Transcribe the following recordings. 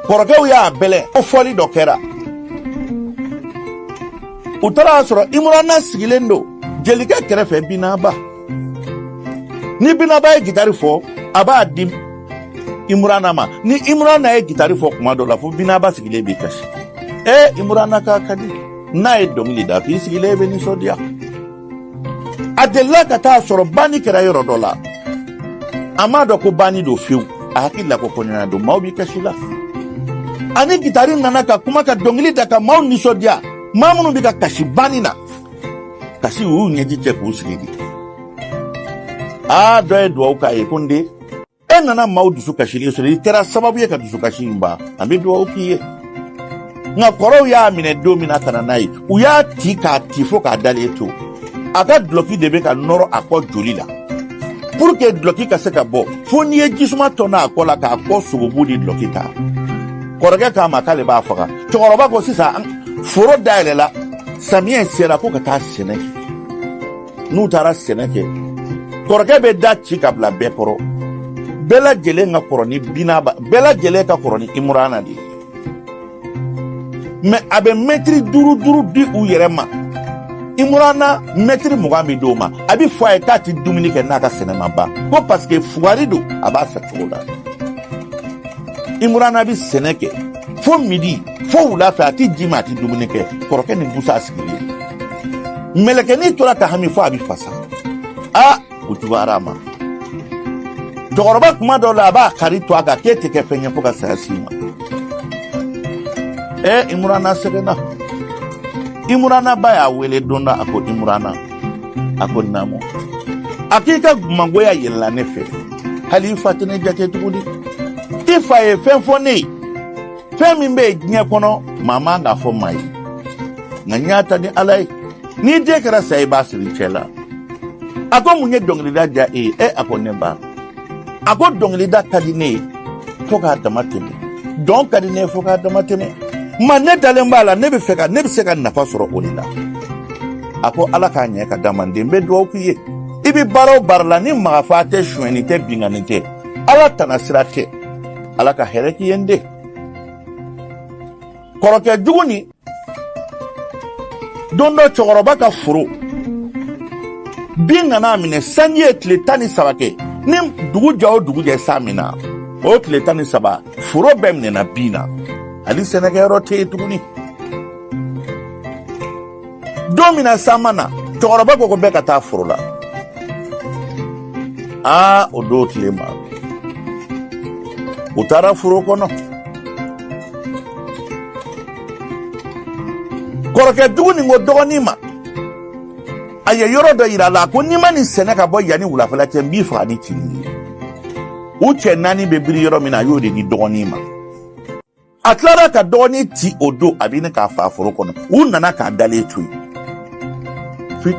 kɔrɔkɛw y'a bɛlɛ o fɔli dɔ kɛra u taara sɔrɔ Imurana sigilen don jelikɛ kɛrɛfɛ Binaba. Ni Binaba ye gitari fɔ a b'a di Imurana ma, ni Imurana ye gitari fɔ kuma dɔ la fo Binaba sigilen b'i kasi. Imurana ka di n'a ye dɔnkili da k'i sigilen bɛ nisɔndiya. A delila ka taa sɔrɔ bani kɛra yɔrɔ dɔ la, a m'a dɔn ko bani don fiyewu, a hakili la ko kɔɲɔya don, maaw b'i kasi la. Ani gitari nana ka kuma ka dɔnkili da ka maaw nisɔndiya, maa minnu bɛ ka kasi bani na, kasi y'u ɲɛji cɛ k'u sigi di. Dɔ ye duwawu k'a ye ko n den, e nana maaw dusu kasilen sɔrɔ, i kɛra sababu ye ka dusu kasi in ban, an bɛ duwawu k'i ye. Nka kɔrɔw y'a minɛ don min na ka na n'a ye, u y'a ti k'a ti fo k'a dalen to. A ka duloki de bɛ ka nɔrɔ a kɔ joli la. Pour que duloki ka se ka bɔ, fo n'i ye jisuma tɔnna a kɔ la k'a kɔ sogobu ni duloki ta. Kɔrɔkɛ k'a ma k'ale b'a faga. Cɛkɔrɔba ko sisan foro dayɛlɛla, samiyɛ sera ko ka taa sɛnɛ kɛ. N'u taara sɛnɛ kɛ, kɔrɔkɛ bɛ da ci ka bila bɛɛ kɔrɔ. Bɛɛ lajɛlen ka kɔrɔ ni Binaba, bɛɛ lajɛlen ka kɔrɔ ni Imurana de ye. Mais a bɛ mètre 5 di u yɛrɛ ma. Imurana mètre 20 bɛ d'o ma. A bɛ fɔ a ye k'a tɛ dumuni kɛ n'a ka sɛnɛ ma ban. Ko parce que fugari don, a b'a fɛ cogo la. Imurana bɛ sɛnɛ kɛ fo midi, fo wula fɛ a tɛ ji ma, a tɛ dumuni kɛ. Kɔrɔkɛ ni busa sigilen. Mɛlɛkɛnin tora ka hami fo a bɛ fasa. O juguyara a ma. Cɛkɔrɔba kuma dɔw la a b'a kari to a kan k'e tɛ kɛ fɛn ye fo ka saya s'i ma. Imurana sɛgɛnna. Imurana ba y'a wele don dɔ, a ko Imurana, a ko naamu. A k'i ka mangoya yɛlɛla ne fɛ, hali i fa tɛ ne jate tuguni. I fa ye fɛn fɔ ne ye, fɛn min bɛ diɲɛ kɔnɔ maa man k'a fɔ maa ye. Nka n y'a ta ni Ala ye, n'i den kɛra sa i b'a siri cɛ la. A ko mun ye dɔnkilida diya e ye? A ko ne ba. A ko dɔnkilida ka di ne ye fo k'a dama tɛmɛ. Dɔn ka di ne ye fo k'a dama tɛmɛ. Ma ne dalen b'a la, ne bɛ se ka nafa sɔrɔ o de la. A ko Ala k'a ɲɛ ka da man den, n bɛ duwawu k'i ye. I bɛ baara o baara la ni magafa tɛ, suɲɛni tɛ, binkani tɛ, Ala tana sira tɛ, Ala ka hɛrɛ k'i ye n den. Kɔrɔkɛ jugu ni don dɔ cɛkɔrɔba ka foro, bin nana minɛ, sanji ye tile 13 kɛ, ni dugu jɛ o dugu jɛ san min na, o tile 13 foro bɛɛ minɛna bin na. Ali sɛnɛkɛyɔrɔ tɛ yen tuguni. Don min na san ma na, cɛkɔrɔba ko bɛɛ ka taa foro la. O don tile ma, u taara foro kɔnɔ. Kɔrɔkɛ jugu nin ko dɔgɔnin ma, a ye yɔrɔ dɔ yira a la, ko n'i ma nin sɛnɛ ka bɔ yanni wulafɛla cɛ, n b'i faga ni cili ye. U cɛ 4 bɛ biri yɔrɔ min na, a y'o de di dɔgɔnin ma. A tilara ka dɔgɔnin ci o don, a bɛ ne k'a faa foro kɔnɔ. U nana k'a dalen to yen.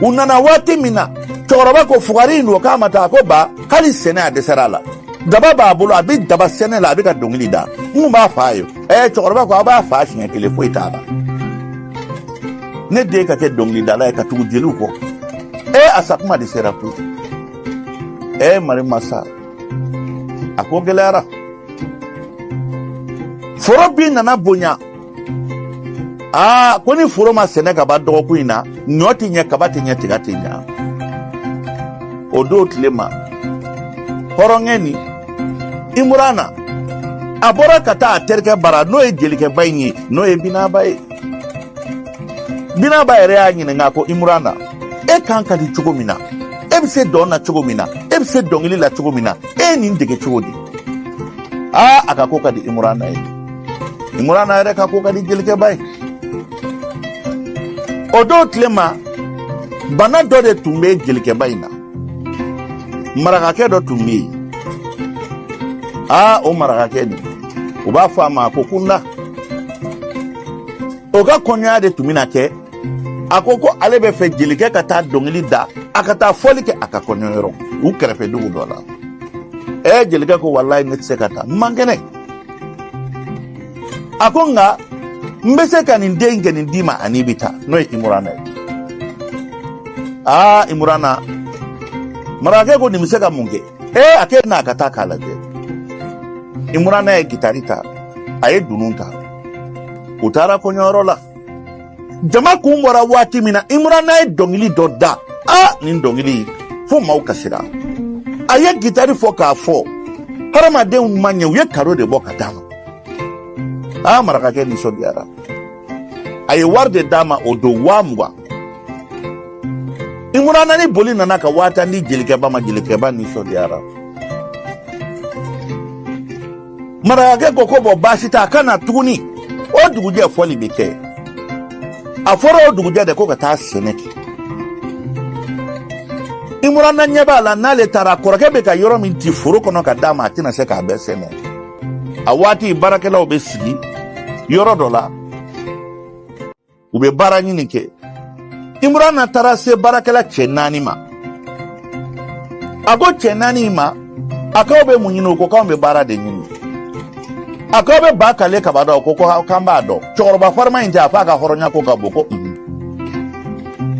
U nana waati min na, cɛkɔrɔba ko fugari in don, k'a ma taa, ko ba, hali sɛnɛ a dɛsɛra a la. Daba b'a bolo, a bɛ daba sɛnɛ la, a bɛ ka dɔnkili da. Mun b'a faa ye? Cɛkɔrɔba ko a b'a faa siɲɛ 1, foyi t'a la. Ne den ka kɛ dɔnkilidala ye ka tugu jeliw kɔ. A sakuma de sera pewu. Mari masa, a ko gɛlɛyara. Foro bin nana bonya. Ko ni foro ma sɛnɛ ka ban dɔgɔkun in na, ɲɔ tɛ ɲɛ, kaba tɛ ɲɛ, tiga tɛ ɲɛ. O don tile ma, hɔrɔnkɛ ni Imurana, a bɔra ka taa a terikɛ bara, n'o ye jelikɛba in ye, n'o ye Binaba ye. Binaba yɛrɛ y'a ɲininka ko Imurana, e kan ka di cogo min na, e bɛ se dɔn na cogo min na, e bɛ se dɔnkili la cogo min na, e ye nin dege cogo di? A ka ko ka di Imurana ye. Imurana yɛrɛ ka ko ka di jelikɛba ye. O don tile ma, bana dɔ de tun bɛ jelikɛba in na. Marakakɛ dɔ tun bɛ yen. O marakakɛ nin, u b'a fɔ a ma ko Kunda. O ka kɔɲɔya de tun bɛna kɛ. A ko ale bɛ fɛ jelikɛ ka taa dɔnkili da, a ka taa fɔli kɛ a ka kɔɲɔyɔrɔ, u kɛrɛfɛ dugu dɔ la. Jelikɛ ko walayi ne tɛ se ka taa, n man kɛnɛ. A ko nka n bɛ se ka nin den kɛ nin d'i ma ani bɛ taa, n'o ye Imurana ye. Imurana, marakakɛ ko nin bɛ se ka mun kɛ? A kɛ n'a ka taa k'a lajɛ. Imurana ye gitari ta, a ye dunun ta u taara kɔɲɔyɔrɔ la jama kun bɔra waati min na Imurana ye dɔnkili dɔ da nin dɔnkili fo maaw kasira a ye gitari fɔ k'a fɔ hadamadenw ma ɲɛ u ye kado de bɔ ka d'a ma marakakɛ nisɔndiyara a ye wari de d'a ma o don 20,000 Imurana ni boli nana ka waata ni jelikɛba ma jelikɛba nisɔndiyara marakakɛ ko bɔ baasi t'a ka na tuguni o dugujɛ fɔli bɛ kɛ a fɔra o dugujɛ de ko ka taa sɛnɛ kɛ Imurana ɲɛ b'a la n'ale taara kɔrɔkɛ bɛ ka yɔrɔ min ti foro kɔnɔ ka d'a ma a tɛna se k'a bɛɛ sɛnɛ a waati baarakɛlaw bɛ sigi yɔrɔ dɔ la u bɛ baara ɲini kɛ Imurana taara se baarakɛla cɛ 4 ma a ko cɛ 4 ma a k'aw bɛ mun ɲini o ko k'anw bɛ baara de ɲini a k'aw bɛ ba kale kaba dɔn o ko k'an b'a dɔn cɛkɔrɔba farima in tɛ a fɔ a ka hɔrɔnya ko ka bon ko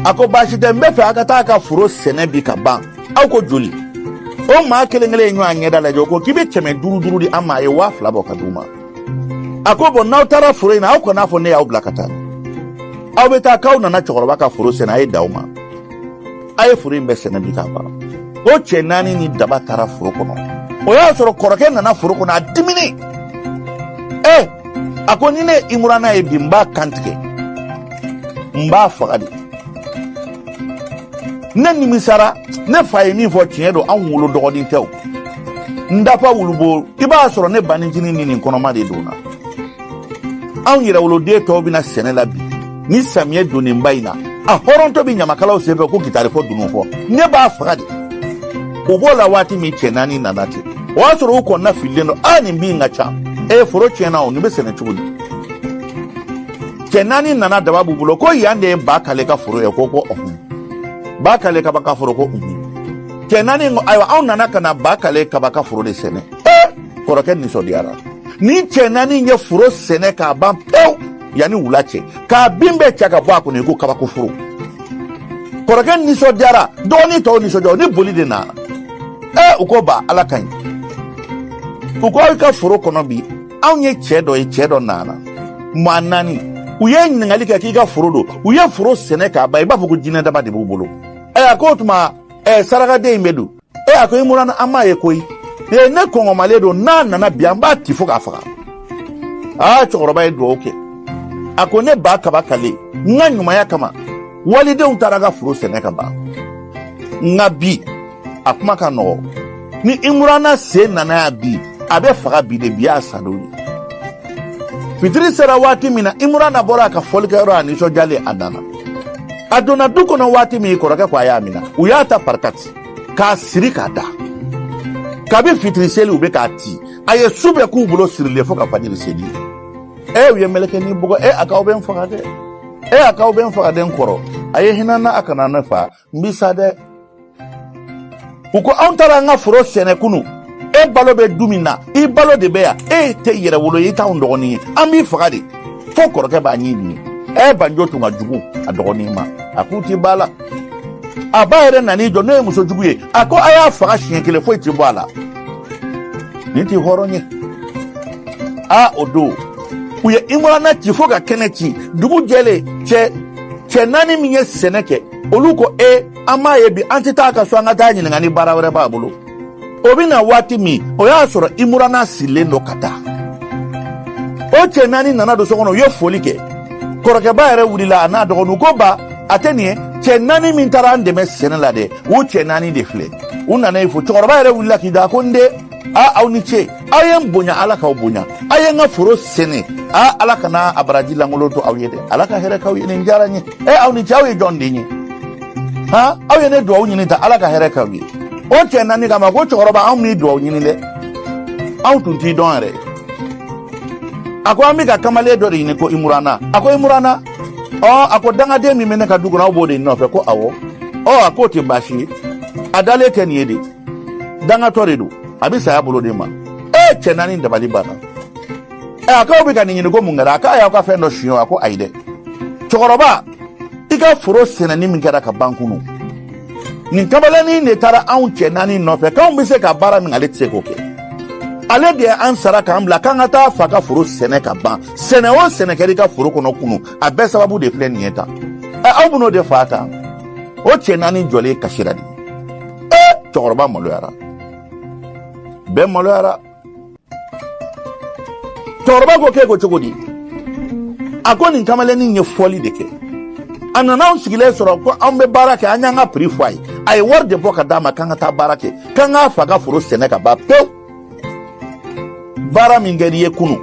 a ko baasi tɛ n bɛ fɛ a ka taa ka foro sɛnɛ bi ka ban aw ko joli o maa kelen kelen ye ɲɔgɔn ɲɛda lajɛ o ko k'i bɛ 500 di an ma a ye 2,000 bɔ ka d'u ma a ko bon n'aw taara foro in na aw kana fɔ ne y'aw bila ka taa aw bɛ taa k'aw nana cɛkɔrɔba ka foro sɛnɛ a ye d'aw ma a ye foro in bɛɛ sɛnɛ bi ka ban o cɛ 4 ni daba taara foro kɔnɔ o y'a sɔrɔ kɔrɔkɛ nana foro kɔnɔ a dimini a ko ni ne Imurana ye bi n b'a kantigɛ n b'a faga de ne nimisara ne fa ye min fɔ tiɲɛ don anw wolo dɔgɔnin tɛ o n dafa wulubo i b'a sɔrɔ ne banicinin ni nin kɔnɔma de don na anw yɛrɛ woloden tɔw bɛna sɛnɛ la bi ni samiyɛ donnenba in na a hɔrɔntɔ bɛ ɲamakalaw senfɛ ko gitari fɔ dunun fɔ ne b'a faga de o b'o la waati min cɛ 4 nana ten o y'a sɔrɔ u kɔnɔna fililen don nin bin ka ca foro tiɲɛna o nin bɛ sɛnɛ cogo di cɛ 4 nana daba b'u bolo ko yan de ye ba kale ka foro ye ko ba kale kaba ka foro ko cɛ 4 ayiwa anw nana ka na ba kale kaba ka foro de sɛnɛ kɔrɔkɛ nisɔndiyara ni cɛ 4 ye foro sɛnɛ k'a ban pewu yanni wula cɛ k'a bin bɛɛ cɛ ka bɔ a kɔnɔ i ko kabako foro kɔrɔkɛ nisɔndiyara dɔgɔnin tɔw nisɔndiyara ni boli de nana u ko ba ala ka ɲi u ko aw ka foro kɔnɔ bi anw ye cɛ dɔ ye cɛ dɔ nana maa 4 u ye ɲininkali kɛ k'i ka foro don u ye foro sɛnɛ k'a ban i b'a fɔ ko jinɛ daba de b'u bolo a ko o tuma sarakaden in bɛ don a ko Imurana an m'a ye koyi ne kɔngɔmalen don n'a nana bi an b'a ti fo k'a faga cɛkɔrɔba ye dugawu kɛ a ko ne ba kaba kale n ka ɲumanya kama walidenw taara ka foro sɛnɛ ka ban nka bi a kuma ka nɔgɔ ni Imurana sen nana yan bi a bɛ faga bi de bi y'a sadon ye fitiri sera waati min na Imurana bɔra a ka fɔlikɛyɔrɔ a nisɔndiyalen a nana a donna du kɔnɔ waati min kɔrɔkɛ ko a y'a minɛ u y'a ta parikati k'a siri k'a da kabi fitiri seli u bɛ k'a ti a ye su bɛɛ k'u bolo sirilen fo ka fajiri seli u ye mɛlɛkɛnin bugɔ a k'aw bɛ n faga dɛ a k'aw bɛ n faga dɛ n kɔrɔ a ye hinɛ na a kana ne fa n bi sa dɛ u ko anw taara an ka foro sɛnɛ kunu balo bɛ du min na i balo de bɛ yan tɛ yɛrɛ wolo i t'anw dɔgɔnin ye an b'i faga de fo kɔrɔkɛ b'a ɲi ɲini banjo tun ka jugu a dɔgɔnin ma a k'u ti ba la a ba yɛrɛ nan'i jɔ n'o ye muso jugu ye a ko a y'a faga siɲɛ 1 foyi ti bɔ a la nin ti hɔrɔn ye o don u ye Imurana ci fo ka kɛnɛ ci dugu jɛlen cɛ 4 min ye sɛnɛ kɛ olu ko an m'a ye bi an tɛ taa ka so an ka taa ɲininka ni baara wɛrɛ b'a bolo o bɛ na waati min o y'a sɔrɔ Imurana sigilen don ka taa o cɛ 4 nana don so kɔnɔ u ye foli kɛ kɔrɔkɛba yɛrɛ wulila a n'a dɔgɔninw ko ba a tɛ nin ye cɛ 4 min taara an dɛmɛ sɛnɛ la dɛ o cɛ 4 de filɛ u nana ye fo cɛkɔrɔba yɛrɛ wulila k'i da ko n den aw ni ce aw ye n bonya ala k'aw bonya aw ye n ka foro sɛnɛ ala kana a baraji lankolon to aw ye dɛ ala ka hɛrɛ k'aw ye nin diyara n ye aw ni ce aw ye jɔn den ye aw ye ne dugawu ɲini ta ala ka hɛrɛ k'aw ye o cɛ 4 kama ko cɛkɔrɔba anw m'i dugawu ɲini dɛ anw tun t'i dɔn yɛrɛ a ko an bɛ ka kamalen dɔ de ɲini ko Imurana a ko Imurana a ko dangaden min bɛ ne ka du kɔnɔ aw b'o de nɔfɛ ko awɔ a k'o tɛ baasi ye a dalen tɛ nin ye de dangatɔ de don a bɛ saya bolo de ma cɛ 4 dabali banna a k'aw bɛ ka nin ɲini ko mun kɛra a k'a y'aw ka fɛn dɔ suɲɛ a ko ayi dɛ cɛkɔrɔba i ka foro sɛnɛni min kɛra ka ban kunu nin kamalenin de taara anw cɛ 4 nɔfɛ k'anw bɛ se ka baara min ale tɛ se k'o kɛ ale de an sara kan bla kan ata fa ka foro sene ka ban sene o sene keri ka foro kono kunu a bɛ sababu de filɛ nin ye tan aw b'o de fa ta o cɛ naani jɔlen kasira de cɛkɔrɔba maloyara bɛɛ maloyara cɛkɔrɔba ko k'e ko cogo di a ko nin kamalennin ye fɔli de kɛ a nana anw sigilen sɔrɔ ko anw bɛ baara kɛ an y'an ka prix fɔ a ye wari de bɔ ka d'a ma k'an ka taa baara kɛ k'an k'a fa ka foro sɛnɛ ka ban pewu baara min kɛr'i ye kunu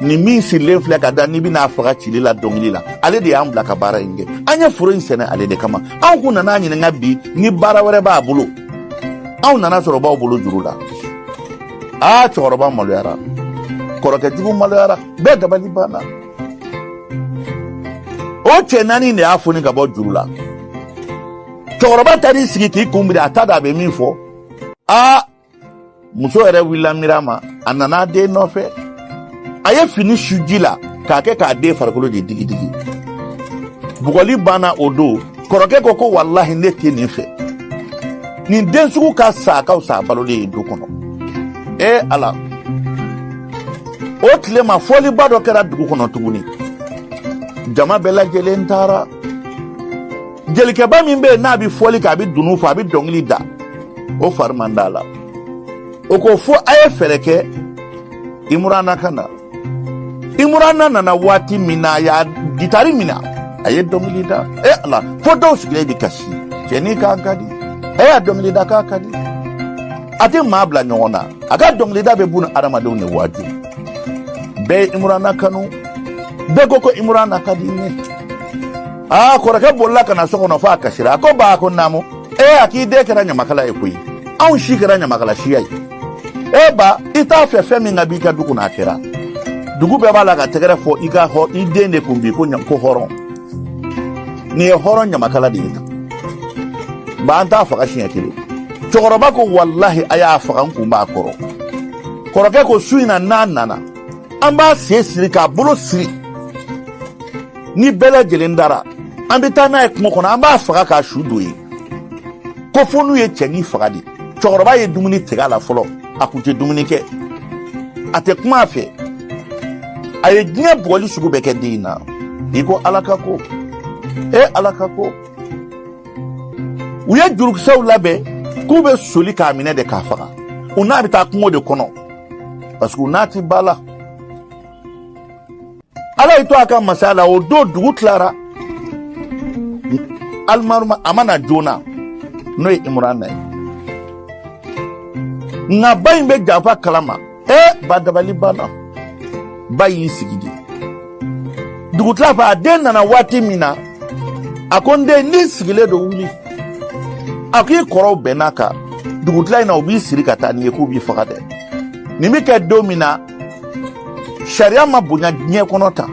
ni min sirilen filɛ ka da n'i bɛna faga cili la dɔnkili la ale de y'an bila ka baara in kɛ an ye foro in sɛnɛ ale de kama anw kun nana ɲininka bi ni baara wɛrɛ b'a bolo anw nana sɔrɔ b'aw bolo juru la cɛkɔrɔba maloyara kɔrɔkɛjugu maloyara bɛɛ dabali banna o cɛ naani de y'a foni ka bɔ juru la cɛkɔrɔba taar'i sigi k'i kunbiri a t'a dɔn a bɛ min fɔ muso yɛrɛ wulila miiri ma a nana den nɔfɛ a ye fini su ji la k'a kɛ k'a den farikolo de digidigi bugɔli banna o don kɔrɔkɛ ko walahi ne tɛ nin fɛ nin den sugu ka sa a ka fisa a balolen ye du kɔnɔ ala o tile ma fɔliba dɔ kɛra dugu kɔnɔ tuguni jama bɛɛ lajɛlen taara jelikɛba min bɛ yen n'a bɛ fɔli kɛ a bɛ dunu fɔ a bɛ dɔnkili da o fari man d'a la o ko fo a ye fɛɛrɛ kɛ Imurana ka na Imurana nana waati min na a y'a gitari minɛ a ye dɔnkili da ala fo dɔw sigilen bɛ kasi cɛnin k'a ka di a y'a dɔnkili da k'a ka di a tɛ maa bila ɲɔgɔn na a ka dɔnkili da bɛ buna adamadenw de waaju bɛɛ ye Imurana kanu bɛɛ ko Imurana ka di ne kɔrɔkɛ bolila ka na so kɔnɔ fo a kasira a ko ba ko naamu a k'i den kɛra ɲamakala ye koyi anw si kɛra ɲamakala siya ye ba i t'a fɛ fɛn min ka b'i ka du kɔnɔ a kɛra dugu bɛɛ b'a la ka tɛgɛrɛ fɔ i den de kun bi ko hɔrɔn nin ye hɔrɔn ɲamakala de ye tan an t'a faga siɲɛ kelen cɛkɔrɔba ko walahi a y'a faga n kun b'a kɔrɔ kɔrɔkɛ ko su in na n'a nana an b'a sen siri k'a bolo siri ni bɛɛ lajɛlen dara an bɛ taa n'a ye kungo kɔnɔ an b'a faga k'a su don ye ko fo n'u ye cɛnin faga de cɛkɔrɔba ye dumuni tigɛ a la fɔlɔ a kun tɛ dumuni kɛ a tɛ kuma a fɛ a ye diɲɛ bugɔli sugu bɛɛ kɛ den in na i ko ala ka ko ala ka ko u ye jurukisɛw labɛn k'u bɛ soli k'a minɛ de k'a faga u n'a bɛ taa kungo de kɔnɔ parce que u n'a ti ba la ala y'i to a ka masaya la o don dugu tilara alimaruma a mana joona n'o ye Imurana ye nka ba in bɛ janfa kalama ba dabali banna ba y'i sigi de dugutila fɛ a den nana waati min na a ko n den n'i sigilen don wuli a ko i kɔrɔw bɛnn'a kan dugutila in na u b'i siri ka taa n'i ye k'u b'i faga dɛ nin bɛ kɛ don min na sariya ma bonya diɲɛ kɔnɔ tan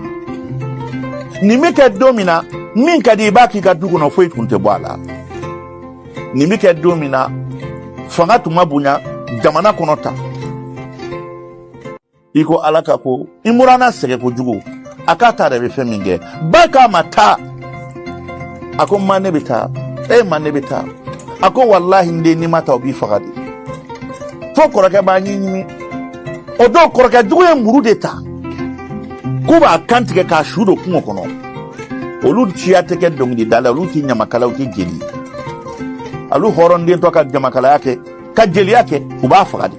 nin bɛ kɛ don min na min ka di i b'a k'i ka du kɔnɔ foyi tun tɛ bɔ a la nin bɛ kɛ don min na fanga tun ma bonya jamana kɔnɔ tan i ko ala ka ko Imurana sɛgɛn kojugu a k'a ta yɛrɛ bɛ fɛn min kɛ ba k'a ma taa a ko ma ne bɛ taa ma ne bɛ taa a ko walahi n den n'i ma taa o b'i faga de fo kɔrɔkɛ b'a ɲiɲini o don kɔrɔkɛjugu ye muru de ta k'u b'a kan tigɛ k'a su don kungo kɔnɔ olu siya tɛ kɛ dɔnkilida la olu tɛ ɲamakala u tɛ jeli olu hɔrɔnden tɔ ka ɲamakalaya kɛ ka jeliya kɛ u b'a faga de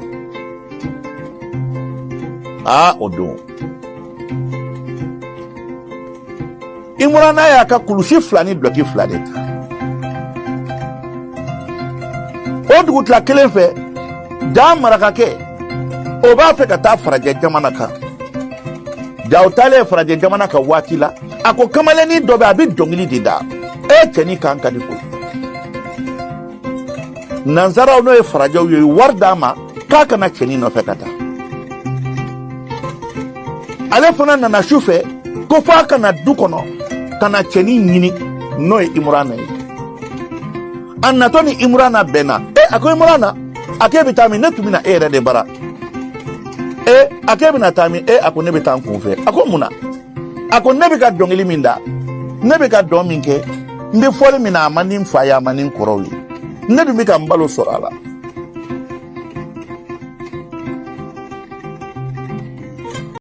o don Imurana y'a ka kulusi fila ni dulɔki fila de ta o dugutila kelen fɛ ja marakakɛ o b'a fɛ ka taa farajɛ jamana kan ja o taalen farajɛ jamana kan waati la a ko kamalennin dɔ bɛ a bɛ dɔnkili de da cɛnin kan ka di koyi nansaraw n'o ye farajɛw ye wari d'a ma k'a kana cɛnin nɔfɛ ka taa ale fana nana su fɛ ko f'a kana du kɔnɔ kana cɛnin ɲini n'o ye Imurana ye a natɔ ni Imurana bɛnna a ko Imurana a k'e bɛ taa min ne tun bɛna e yɛrɛ de bara a k'e bɛna taa min a ko ne bɛ taa n kun fɛ a ko mun na a ko ne bɛ ka dɔnkili min da ne bɛ ka dɔn min kɛ n bɛ fɔli min na a man di n fa ye a man di n kɔrɔw ye ne dun bɛ ka n balo sɔrɔ a la